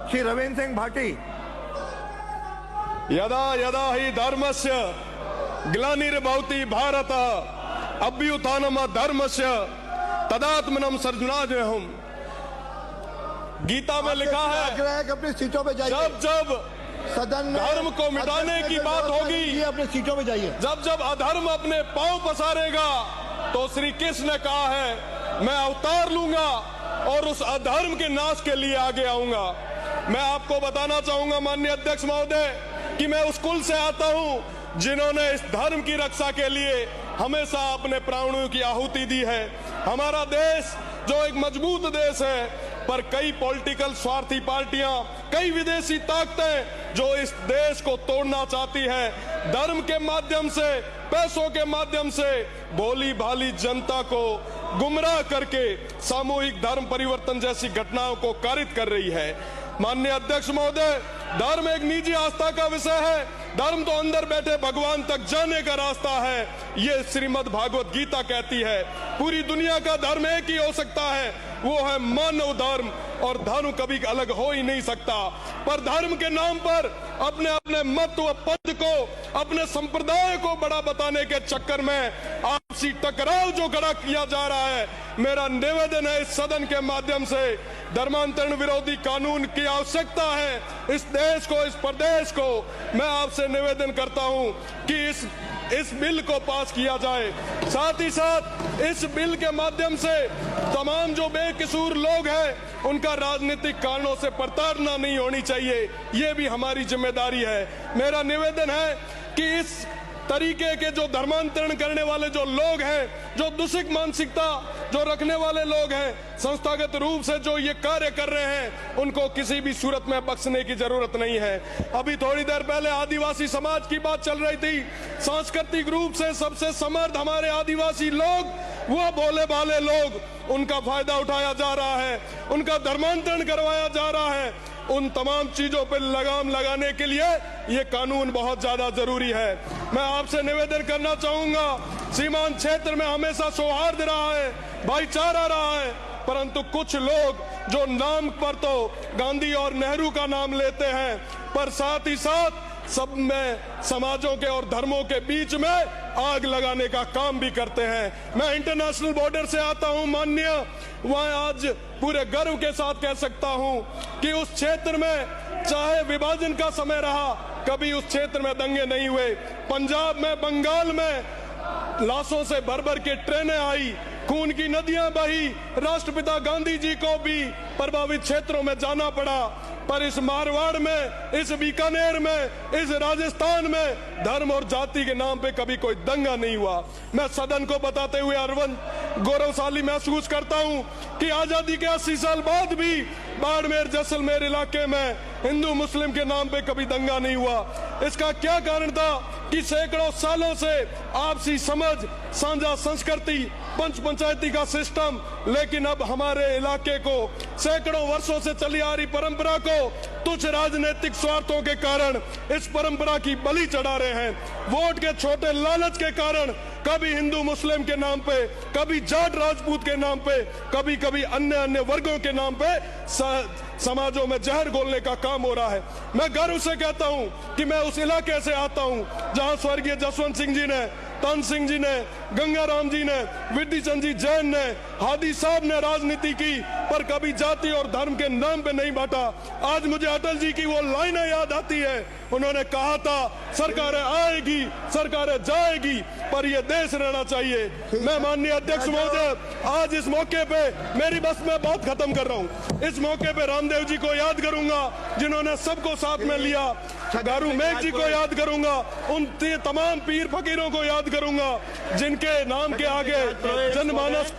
श्री रविन्द्र सिंह भाटी। यदा यदा ही धर्मस्य ग्लानिर्भवति भारत अभ्युत्थानम धर्मस्य तदात्मनम सर्वनाशनम्। गीता में लिखा है अपनी सीटों पे जाइए। जब जब सदन में धर्म को मिटाने की बात होगी, अपनी सीटों पे जाइए। जब जब अधर्म अपने पांव पसारेगा तो श्री कृष्ण ने कहा है मैं अवतार लूंगा और उस अधर्म के नाश के लिए आगे आऊंगा। मैं आपको बताना चाहूंगा माननीय अध्यक्ष महोदय कि मैं उस कुल से आता हूं जिन्होंने इस धर्म की रक्षा के लिए हमेशा अपने प्राणों की आहुति दी है। हमारा देश जो एक मजबूत देश है, पर कई पॉलिटिकल स्वार्थी पार्टियां, कई विदेशी ताकतें जो इस देश को तोड़ना चाहती है, धर्म के माध्यम से, पैसों के माध्यम से भोली भाली जनता को गुमराह करके सामूहिक धर्म परिवर्तन जैसी घटनाओं को कारित कर रही है। माननीय अध्यक्ष महोदय, धर्म एक निजी आस्था का विषय है। धर्म तो अंदर बैठे भगवान तक जाने का रास्ता है, ये श्रीमद् भागवत गीता कहती है। पूरी दुनिया का धर्म एक ही हो सकता है, वो है मानव धर्म, और धर्म कभी अलग हो ही नहीं सकता। पर धर्म के नाम पर अपने अपने मत व पंथ को, अपने संप्रदाय को बड़ा बताने के चक्कर में आपसी टकराव जो खड़ा किया जा रहा है, मेरा निवेदन है इस सदन के माध्यम से धर्मांतरण विरोधी कानून की आवश्यकता है। इस देश को, इस प्रदेश को मैं आपसे निवेदन करता हूं कि इस बिल को पास किया जाए। साथ ही साथ इस बिल के माध्यम से तमाम जो बेकसूर लोग हैं उनका राजनीतिक कारणों से प्रताड़ना नहीं होनी चाहिए, ये भी हमारी जिम्मेदारी है। मेरा निवेदन है कि इस तरीके के जो धर्मांतरण करने वाले जो लोग हैं, जो दूषित मानसिकता जो रखने वाले लोग हैं, संस्थागत रूप से जो ये कार्य कर रहे हैं, उनको किसी भी सूरत में बख्शने की जरूरत नहीं है। अभी थोड़ी देर पहले आदिवासी समाज की बात चल रही थी। सांस्कृतिक रूप से सबसे समर्थ हमारे आदिवासी लोग, वो भोले भाले लोग, उनका फायदा उठाया जा रहा है, उनका धर्मांतरण करवाया जा रहा है। उन तमाम चीजों पर लगाम लगाने के लिए ये कानून बहुत ज्यादा जरूरी है। मैं आपसे निवेदन करना चाहूंगा, सीमांत क्षेत्र में हमेशा सौहार्द रहा है, भाईचारा रहा है, परंतु कुछ लोग जो नाम पर तो गांधी और नेहरू का नाम लेते हैं, पर साथ ही साथ सब में समाजों के और धर्मों के बीच में आग लगाने का काम भी करते हैं। मैं इंटरनेशनल बॉर्डर से आता हूं माननीय, वहां आज पूरे गर्व के साथ कह सकता हूं कि उस क्षेत्र में चाहे विभाजन का समय रहा, कभी उस क्षेत्र में दंगे नहीं हुए। पंजाब में, बंगाल में लाशों से भर भर के ट्रेनें आई, खून की नदियां बही, राष्ट्रपिता गांधी जी को भी प्रभावित क्षेत्रों में जाना पड़ा। पर इस मारवाड़ में, इस बीकानेर में, इस राजस्थान में धर्म और जाति के नाम पे कभी कोई दंगा नहीं हुआ। मैं सदन को बताते हुए अरविंद गौरवशाली महसूस करता हूं कि आजादी के 80 साल बाद भी बाड़मेर, जैसलमेर इलाके में हिंदू मुस्लिम के नाम पे कभी दंगा नहीं हुआ। इसका क्या कारण था कि सैकड़ों सालों से आपसी समझ, साझा संस्कृति, पंच पंचायती का सिस्टम, लेकिन अब हमारे इलाके को सैकड़ों वर्षों से चली आ रही परंपरा को तुच्छ राजनीतिक स्वार्थों के कारण इस परंपरा की बलि चढ़ा रहे हैं। वोट के छोटे लालच के कारण कभी हिंदू मुस्लिम के नाम पे, कभी जाट राजपूत के नाम पे, कभी कभी अन्य अन्य वर्गों के नाम पे समाजों में जहर घोलने का काम हो रहा है। मैं गर्व से कहता हूं कि मैं उस इलाके से आता हूं जहां स्वर्गीय जसवंत सिंह जी ने, तान सिंह जी ने, गंगाराम जी ने, विधि चंद जी जैन ने, हादी साहब ने राजनीति की, पर कभी जाति और धर्म के नाम पे नहीं बांटा। आज मुझे अटल जी की वो लाइनें याद आती है, उन्होंने कहा था सरकारें आएगी, सरकारें जाएगी, पर ये देश रहना चाहिए। मैं माननीय अध्यक्ष महोदय, आज इस मौके पे मेरी बस में बात खत्म कर रहा हूँ। इस मौके पे रामदेव जी को याद करूंगा जिन्होंने सबको साथ में लिया, गारू मेघ जी को याद करूंगा, उन तमाम पीर फकीरों को याद करूंगा जिनके नाम के आगे जनमानस